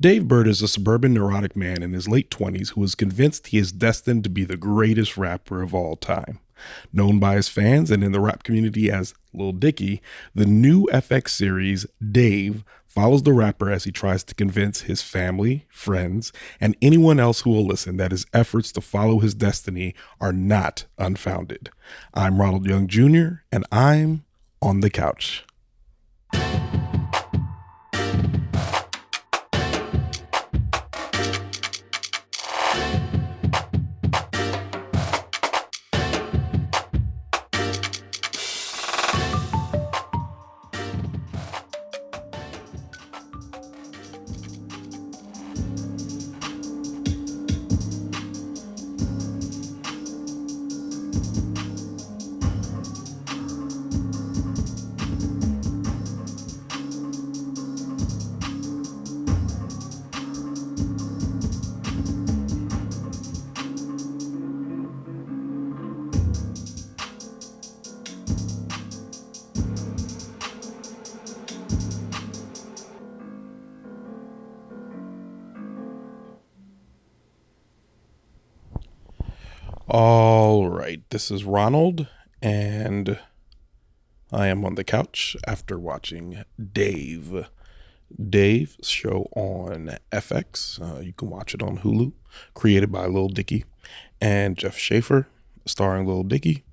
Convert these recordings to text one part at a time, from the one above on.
Dave Bird is a suburban neurotic man in his late 20s who is convinced he is destined to be the greatest rapper of all time. Known by his fans and in the rap community as Lil Dicky, the new FX series, Dave, follows the rapper as he tries to convince his family, friends, and anyone else who will listen that his efforts to follow his destiny are not unfounded. I'm Ronald Young Jr., and I'm on the couch. All right, this is Ronald, and I am on the couch after watching Dave's show on FX. You can watch it on Hulu, created by Lil Dicky and Jeff Schafer, starring Lil Dicky,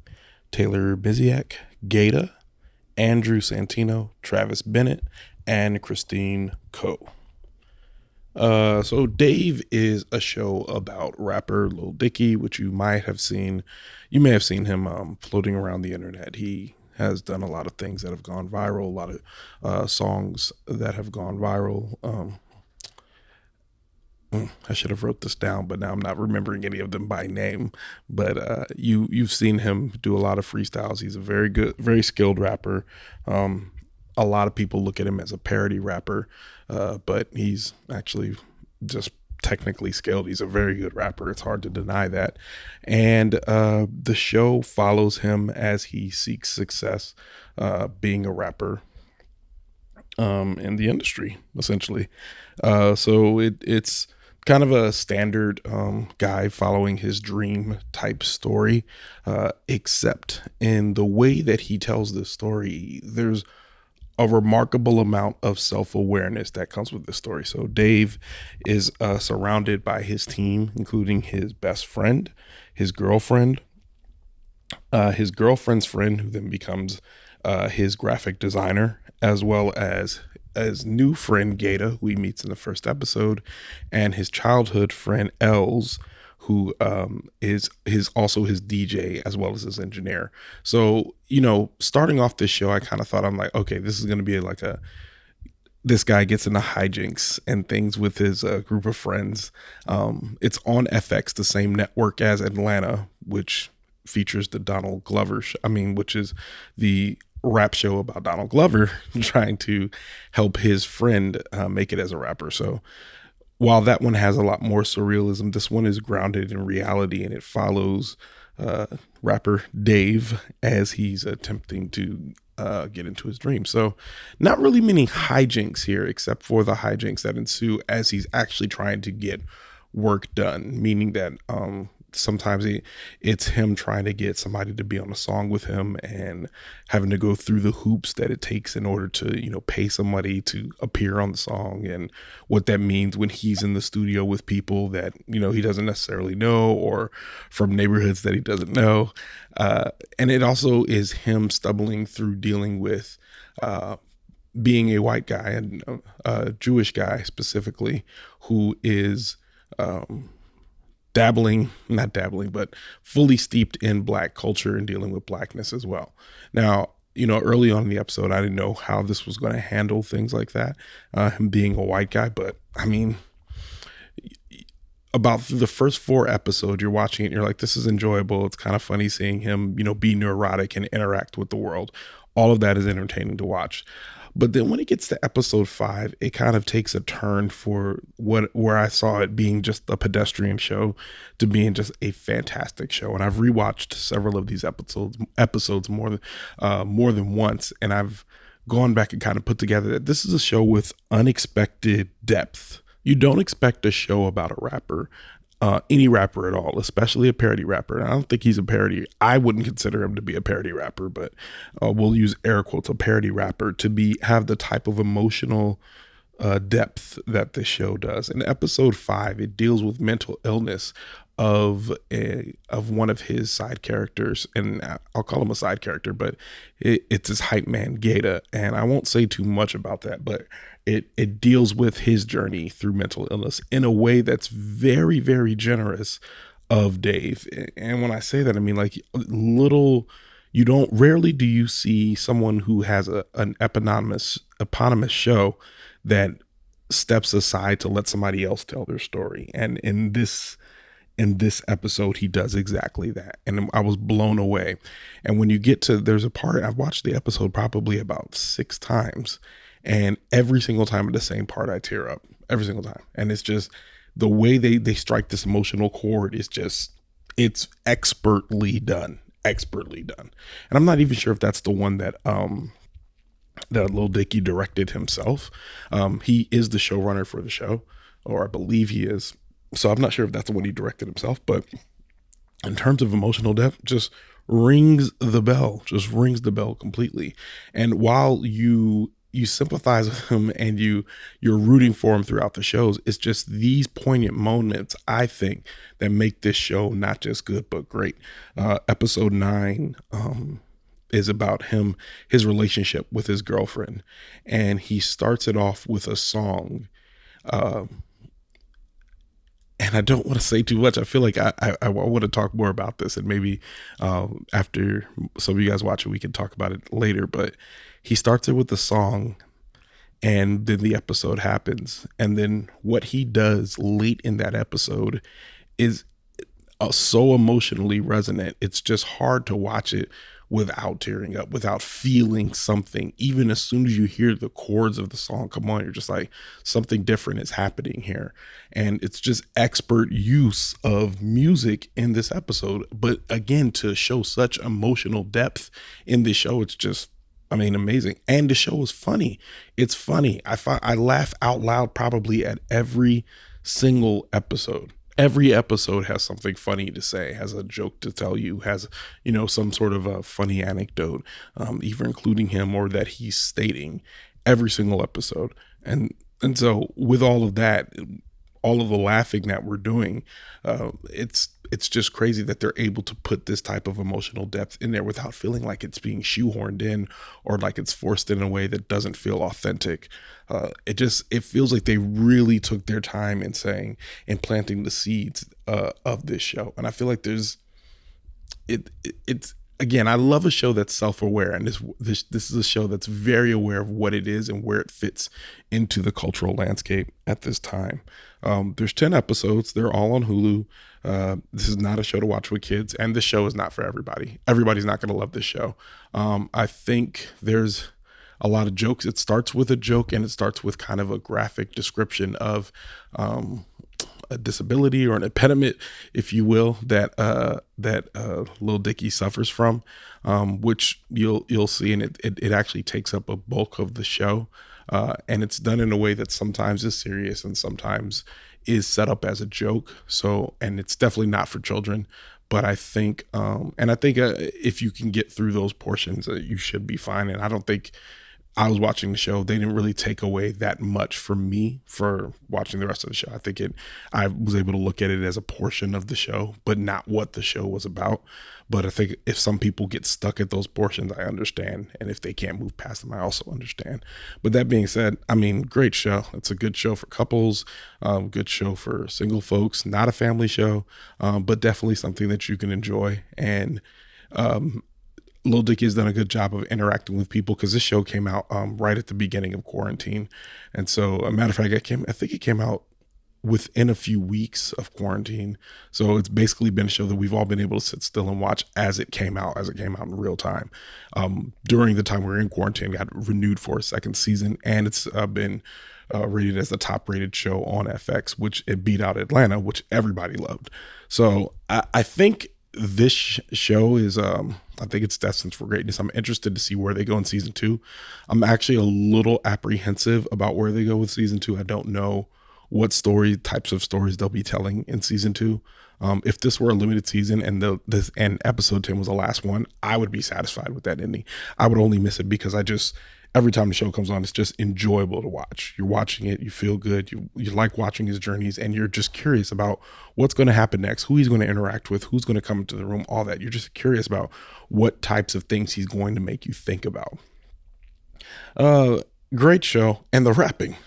Taylor Misiak, GaTa, Andrew Santino, Travis Bennett, and Christine Coe. So Dave is a show about rapper Lil Dicky, which you may have seen him floating around the internet. He has done a lot of things that have gone viral, a lot of songs that have gone viral. I should have wrote this down, but now I'm not remembering any of them by name. But you've seen him do a lot of freestyles. He's a very good, very skilled rapper. A lot of people look at him as a parody rapper, but he's actually just technically skilled. He's a very good rapper. It's hard to deny that. And the show follows him as he seeks success being a rapper in the industry, essentially. So it's kind of a standard guy following his dream type story, except in the way that he tells this story, there's a remarkable amount of self-awareness that comes with this story. So Dave is surrounded by his team, including his best friend, his girlfriend's friend, who then becomes his graphic designer, as well as new friend GaTa, who he meets in the first episode, and his childhood friend Els, who is also his DJ as well as his engineer. So, starting off this show, I kind of thought, I'm like, okay, this is going to be like this guy gets into hijinks and things with his group of friends. It's on FX, the same network as Atlanta, which features the Donald Glover, which is the rap show about Donald Glover trying to help his friend make it as a rapper. So while that one has a lot more surrealism, this one is grounded in reality, and it follows rapper Dave as he's attempting to get into his dream. So not really many hijinks here, except for the hijinks that ensue as he's actually trying to get work done, meaning that sometimes it's him trying to get somebody to be on a song with him and having to go through the hoops that it takes in order to, pay somebody to appear on the song, and what that means when he's in the studio with people that, he doesn't necessarily know, or from neighborhoods that he doesn't know. And it also is him stumbling through dealing with being a white guy, and a Jewish guy specifically, who is not dabbling, but fully steeped in Black culture and dealing with Blackness as well. Now, early on in the episode, I didn't know how this was going to handle things like that, him being a white guy. But about the first 4 episodes, you're watching it, you're like, this is enjoyable. It's kind of funny seeing him, be neurotic and interact with the world. All of that is entertaining to watch. But then when it gets to episode 5, it kind of takes a turn for where I saw it being just a pedestrian show to being just a fantastic show. And I've rewatched several of these episodes more than once, and I've gone back and kind of put together that this is a show with unexpected depth you don't expect a show about a rapper, any rapper at all, especially a parody rapper. And I don't think he's a parody. I wouldn't consider him to be a parody rapper, but we'll use air quotes, a parody rapper, to have the type of emotional depth that this show does. In episode 5, it deals with mental illness of one of his side characters, and I'll call him a side character, but it's his hype man GaTa, and I won't say too much about that, but it deals with his journey through mental illness in a way that's very, very generous of Dave. And when I say that, I mean, like, you don't rarely do you see someone who has an eponymous show that steps aside to let somebody else tell their story. And in this episode, he does exactly that. And I was blown away. And when you get to, there's a part, I've watched the episode probably about 6 times, and every single time at the same part, I tear up every single time. And it's just the way they strike this emotional chord is just, it's expertly done. And I'm not even sure if that's the one that Lil Dicky directed himself. He is the showrunner for the show, or I believe he is. So I'm not sure if that's the one he directed himself, but in terms of emotional depth, just rings the bell completely. And while you sympathize with him and you're rooting for him throughout the shows, it's just these poignant moments, I think, that make this show not just good but great. Episode 9 is about his relationship with his girlfriend, and he starts it off with a song. And I don't want to say too much. I feel like I want to talk more about this, and maybe after some of you guys watch it, we can talk about it later. But he starts it with the song, and then the episode happens. And then what he does late in that episode is so emotionally resonant. It's just hard to watch it without tearing up, without feeling something. Even as soon as you hear the chords of the song come on, you're just like, something different is happening here. And it's just expert use of music in this episode. But again, to show such emotional depth in this show, it's just, I mean, amazing. And the show is funny. It's funny. I laugh out loud probably at every single episode. Every episode has something funny to say, has a joke to tell you, has, some sort of a funny anecdote, either including him or that he's stating, every single episode. And so with all of that, all of the laughing that we're doing, it's just crazy that they're able to put this type of emotional depth in there without feeling like it's being shoehorned in or like it's forced in a way that doesn't feel authentic. It feels like they really took their time in planting the seeds of this show. And I feel like it's again, I love a show that's self-aware, and this is a show that's very aware of what it is and where it fits into the cultural landscape at this time. There's 10 episodes. They're all on Hulu. This is not a show to watch with kids, and this show is not for everybody. Everybody's not going to love this show. I think there's a lot of jokes. It starts with a joke, and it starts with kind of a graphic description of a disability or an impediment, if you will, that Lil Dicky suffers from, which you'll see, and it actually takes up a bulk of the show, and it's done in a way that sometimes is serious and sometimes is set up as a joke. So, and it's definitely not for children. But I think, if you can get through those portions, you should be fine. And I don't think, I was watching the show, they didn't really take away that much from me for watching the rest of the show. I think I was able to look at it as a portion of the show, but not what the show was about. But I think if some people get stuck at those portions, I understand. And if they can't move past them, I also understand. But that being said, I mean, great show. It's a good show for couples, good show for single folks, not a family show, but definitely something that you can enjoy. And, Lil Dicky has done a good job of interacting with people, because this show came out right at the beginning of quarantine. And so, a matter of fact, I think it came out within a few weeks of quarantine. So it's basically been a show that we've all been able to sit still and watch as it came out in real time. During the time we were in quarantine, it got renewed for a second season, and it's been rated as the top rated show on FX, which it beat out Atlanta, which everybody loved. So I think this show is, I think it's destined for greatness. I'm interested to see where they go in season 2. I'm actually a little apprehensive about where they go with season 2. I don't know what types of stories they'll be telling in season 2. If this were a limited season and episode 10 was the last one, I would be satisfied with that ending. I would only miss it because every time the show comes on, it's just enjoyable to watch. You're watching it, you feel good, you like watching his journeys, and you're just curious about what's going to happen next, who he's going to interact with, who's going to come into the room, all that. You're just curious about what types of things he's going to make you think about. Great show. And the rapping,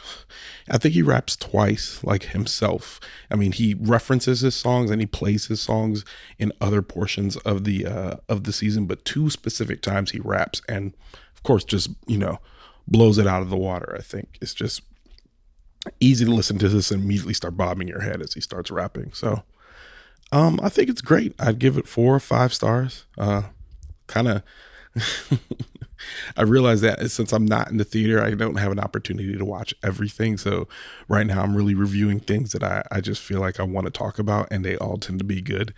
I think he raps twice, like himself. I mean, he references his songs and he plays his songs in other portions of the season, but 2 specific times he raps, and of course, just, blows it out of the water. I think it's just easy to listen to this and immediately start bobbing your head as he starts rapping. So, I think it's great. I'd give it 4 or 5 stars. Kind of. I realize that since I'm not in the theater, I don't have an opportunity to watch everything. So right now I'm really reviewing things that I just feel like I want to talk about, and they all tend to be good.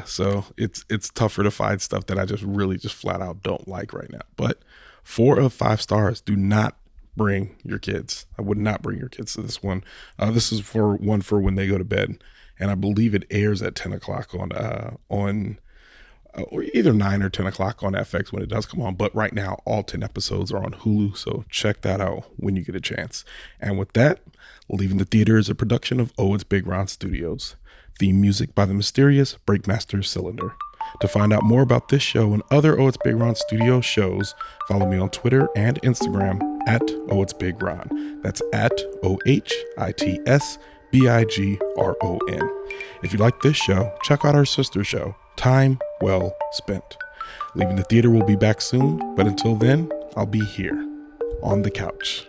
So it's tougher to find stuff that I just really just flat out don't like right now. But 4 of 5 stars. Do not bring your kids. I would not bring your kids to this one. This is for when they go to bed, and I believe it airs at 10 o'clock on or either 9 or 10 o'clock on FX when it does come on. But right now, all 10 episodes are on Hulu, so check that out when you get a chance. And with that, Leaving the Theater is a production of ohitsBigRon Studios. Theme music by the mysterious Breakmaster Cylinder. To find out more about this show and other ohitsBigRon Studio shows, follow me on Twitter and Instagram at ohitsBigRon. That's at ohitsBigron. If you like this show, check out our sister show, Time Well Spent. Leaving the Theater will be back soon, but until then, I'll be here on the couch.